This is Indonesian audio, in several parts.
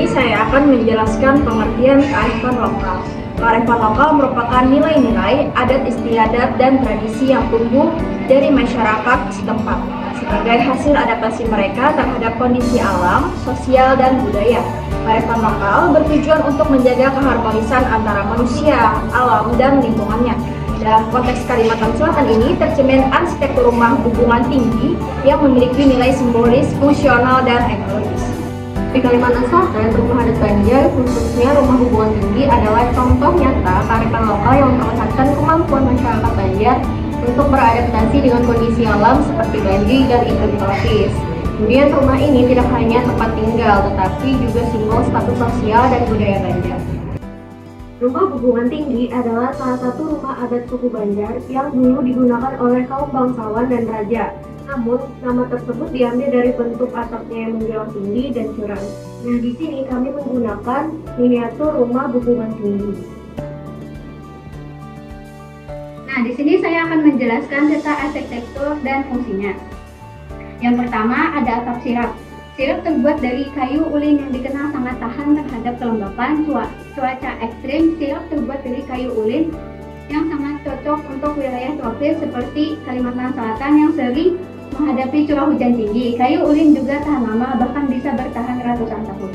sini saya akan menjelaskan pengertian kearifan lokal. Kearifan lokal merupakan nilai-nilai, adat istiadat, dan tradisi yang tumbuh dari masyarakat setempat sebagai hasil adaptasi mereka terhadap kondisi alam, sosial, dan budaya. Kearifan lokal bertujuan untuk menjaga keharmonisan antara manusia, alam, dan lingkungannya. Dalam konteks Kalimantan Selatan ini tercermin arsitektur rumah hubungan tinggi yang memiliki nilai simbolis, fungsional, dan ekologis. Di Kalimantan Selatan, rumah adat Banjar, khususnya rumah hubungan tinggi, adalah contoh nyata kearifan lokal yang memperlihatkan kemampuan masyarakat Banjar untuk beradaptasi dengan kondisi alam seperti banjir dan iklim tropis. Kemudian rumah ini tidak hanya tempat tinggal, tetapi juga simbol status sosial dan budaya Banjar. Rumah hubungan tinggi adalah salah satu rumah adat suku Banjar yang dulu digunakan oleh kaum bangsawan dan raja. Namun, nama tersebut diambil dari bentuk atapnya yang menjulang tinggi dan curam. Nah, di sini kami menggunakan miniatur rumah hubungan tinggi. Nah, di sini saya akan menjelaskan tentang arsitektur dan fungsinya. Yang pertama ada atap sirap. Sirap terbuat dari kayu ulin yang dikenal sangat tahan terhadap kelembapan cuaca ekstrim. Sirap terbuat dari kayu ulin yang sangat cocok untuk wilayah tropis seperti Kalimantan Selatan yang sering menghadapi curah hujan tinggi. Kayu ulin juga tahan lama, bahkan bisa bertahan ratusan tahun.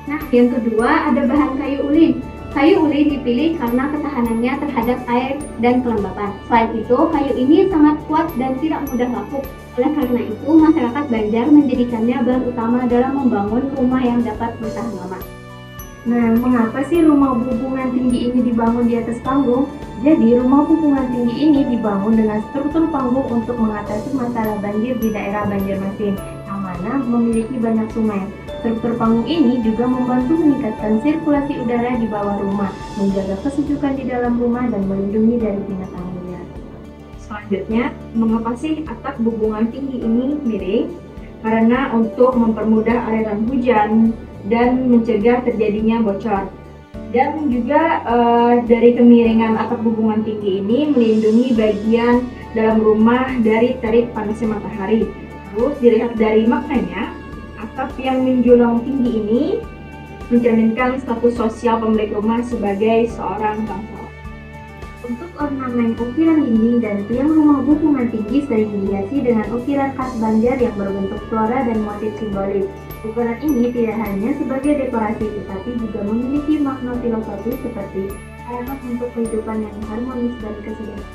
Nah, yang kedua ada bahan kayu ulin. Kayu ulin dipilih karena ketahanannya terhadap air dan kelembapan. Selain itu, kayu ini sangat kuat dan tidak mudah lapuk. Oleh karena itu, masyarakat Banjar menjadikannya bahan utama dalam membangun rumah yang dapat bertahan lama. Nah, mengapa sih rumah hubungan tinggi ini dibangun di atas panggung? Jadi, rumah hubungan tinggi ini dibangun dengan struktur panggung untuk mengatasi masalah banjir di daerah Banjarmasin, yang mana memiliki banyak sungai. Struktur panggung ini juga membantu meningkatkan sirkulasi udara di bawah rumah, menjaga kesejukan di dalam rumah, dan melindungi dari binatang liar. Selanjutnya, mengapa sih atap hubungan tinggi ini miring? Karena untuk mempermudah aliran hujan dan mencegah terjadinya bocor. Dan juga dari kemiringan atap hubungan tinggi ini melindungi bagian dalam rumah dari terik panasnya matahari. Terus dilihat dari maknanya, atap yang menjulang tinggi ini mencerminkan status sosial pemilik rumah sebagai seorang bangsawan. Untuk ornamen ukiran dinding dan tiang rumah hubungan tinggi sering dihiasi dengan ukiran khas Banjar yang berbentuk flora dan motif simbolis. Ukiran ini tidak hanya sebagai dekorasi, tetapi juga memiliki makna filosofis seperti harapan untuk kehidupan yang harmonis dan kesejahteraan.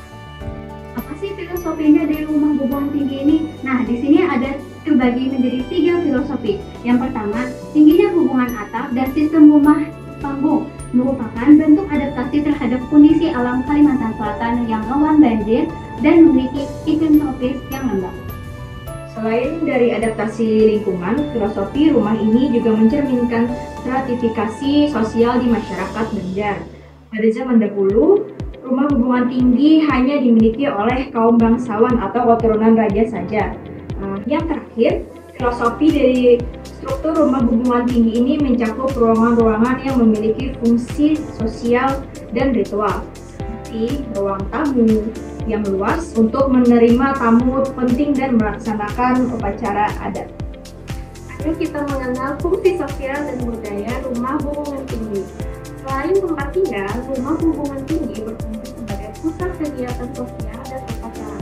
Apa sih filosofinya dari rumah hubungan tinggi ini? Nah, di sini ada terbagi menjadi 3 filosofi. Yang pertama, tingginya hubungan atap dan sistem rumah panggung merupakan bentuk adaptasi terhadap kondisi alam Kalimantan Selatan yang rawan banjir dan memiliki iklim tropis yang lembab. Selain dari adaptasi lingkungan, filosofi rumah ini juga mencerminkan stratifikasi sosial di masyarakat Banjar. Pada zaman dahulu, rumah hubungan tinggi hanya dimiliki oleh kaum bangsawan atau keturunan raja saja. Yang terakhir, filosofi dari struktur rumah hubungan tinggi ini mencakup ruangan-ruangan yang memiliki fungsi sosial dan ritual, seperti ruang tamu yang luas untuk menerima tamu penting dan melaksanakan upacara adat. Ayo kita mengenal fungsi sosial dan budaya rumah hubungan tinggi. Selain tempat tinggal, rumah hubungan tinggi berfungsi sebagai pusat kegiatan sosial dan upacara.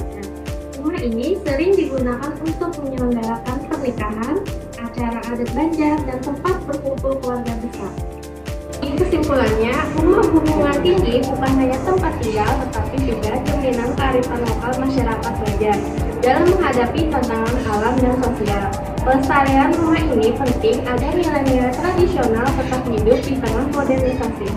Rumah ini sering digunakan untuk menyelenggarakan pernikahan, acara adat Banjar, dan tempat berkumpul keluarga besar. Kesimpulannya, rumah hubungan tinggi bukan hanya tempat tinggal, tetapi juga cerminan kearifan lokal masyarakat Banjar dalam menghadapi tantangan alam dan sosial. Pelestarian rumah ini penting agar nilai-nilai tradisional tetap hidup di tengah modernisasi.